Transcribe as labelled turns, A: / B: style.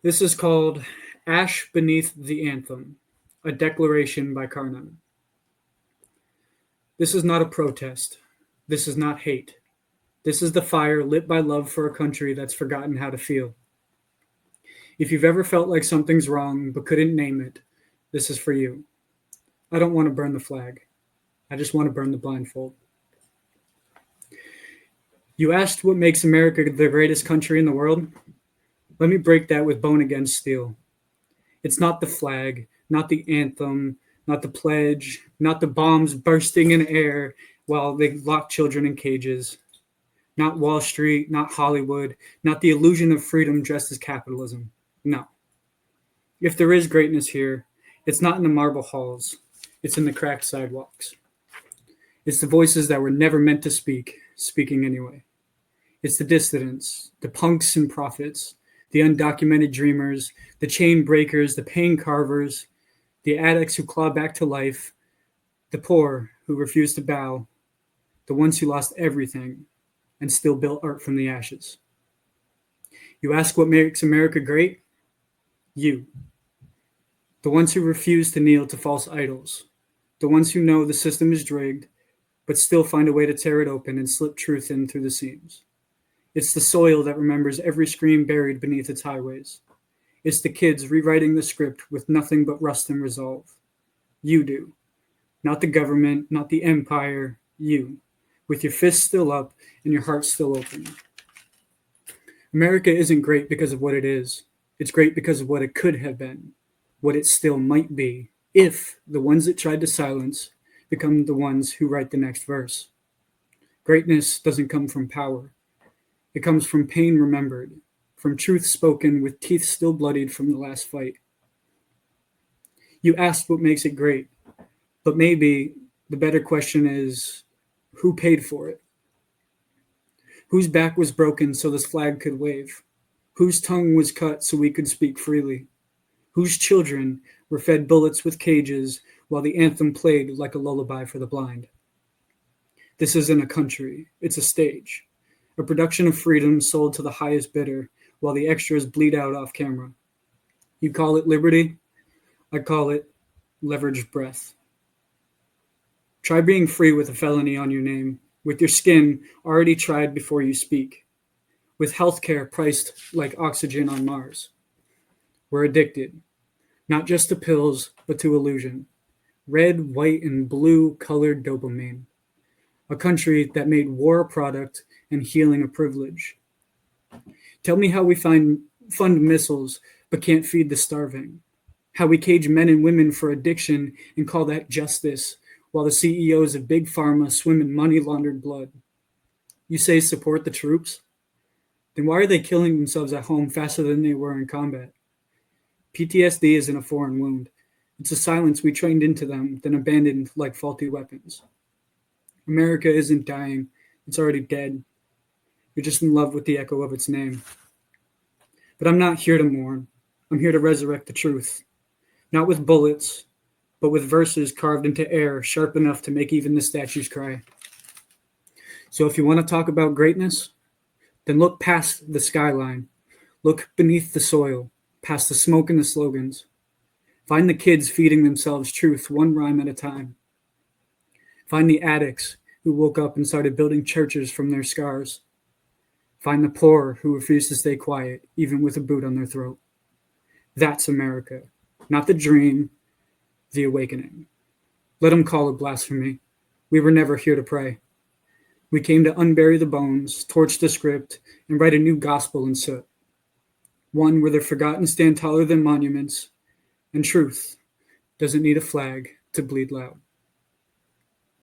A: This is called Ash Beneath the Anthem, a declaration by Carnem. This is not a protest. This is not hate. This is the fire lit by love for a country that's forgotten how to feel. If you've ever felt like something's wrong but couldn't name it, this is for you. I don't want to burn the flag. I just want to burn the blindfold. You asked what makes America the greatest country in the world? Let me break that with bone against steel. It's not the flag, not the anthem, not the pledge, not the bombs bursting in air while they lock children in cages. Not Wall Street, not Hollywood, not the illusion of freedom dressed as capitalism. No. If there is greatness here, it's not in the marble halls. It's in the cracked sidewalks. It's the voices that were never meant to speak, speaking anyway. It's the dissidents, the punks and prophets, the undocumented dreamers, the chain breakers, the pain carvers, the addicts who claw back to life, the poor who refuse to bow, the ones who lost everything and still built art from the ashes. You ask what makes America great? You. The ones who refuse to kneel to false idols, the ones who know the system is rigged, but still find a way to tear it open and slip truth in through the seams. It's the soil that remembers every scream buried beneath its highways. It's the kids rewriting the script with nothing but rust and resolve. You do. Not the government, not the empire, you, with your fists still up and your heart still open. America isn't great because of what it is. It's great because of what it could have been, what it still might be, if the ones it tried to silence become the ones who write the next verse. Greatness doesn't come from power. It comes from pain remembered, from truth spoken with teeth still bloodied from the last fight. You asked what makes it great, but maybe the better question is, who paid for it? Whose back was broken so this flag could wave? Whose tongue was cut so we could speak freely? Whose children were fed bullets with cages while the anthem played like a lullaby for the blind? This isn't a country, it's a stage. A production of freedom sold to the highest bidder while the extras bleed out off camera. You call it liberty? I call it leveraged breath. Try being free with a felony on your name, with your skin already tried before you speak, with healthcare priced like oxygen on Mars. We're addicted, not just to pills, but to illusion. Red, white, and blue colored dopamine. A country that made war a product and healing a privilege. Tell me how we fund missiles but can't feed the starving. How we cage men and women for addiction and call that justice, while the CEOs of Big Pharma swim in money-laundered blood. You say support the troops? Then why are they killing themselves at home faster than they were in combat? PTSD isn't a foreign wound. It's a silence we trained into them, then abandoned like faulty weapons. America isn't dying. It's already dead. You're just in love with the echo of its name. But I'm not here to mourn. I'm here to resurrect the truth. Not with bullets, but with verses carved into air sharp enough to make even the statues cry. So if you want to talk about greatness, then look past the skyline. Look beneath the soil, past the smoke and the slogans. Find the kids feeding themselves truth one rhyme at a time. Find the addicts who woke up and started building churches from their scars. Find the poor who refuse to stay quiet, even with a boot on their throat. That's America, not the dream, the awakening. Let them call it blasphemy. We were never here to pray. We came to unbury the bones, torch the script, and write a new gospel in soot. One where the forgotten stand taller than monuments, and truth doesn't need a flag to bleed loud.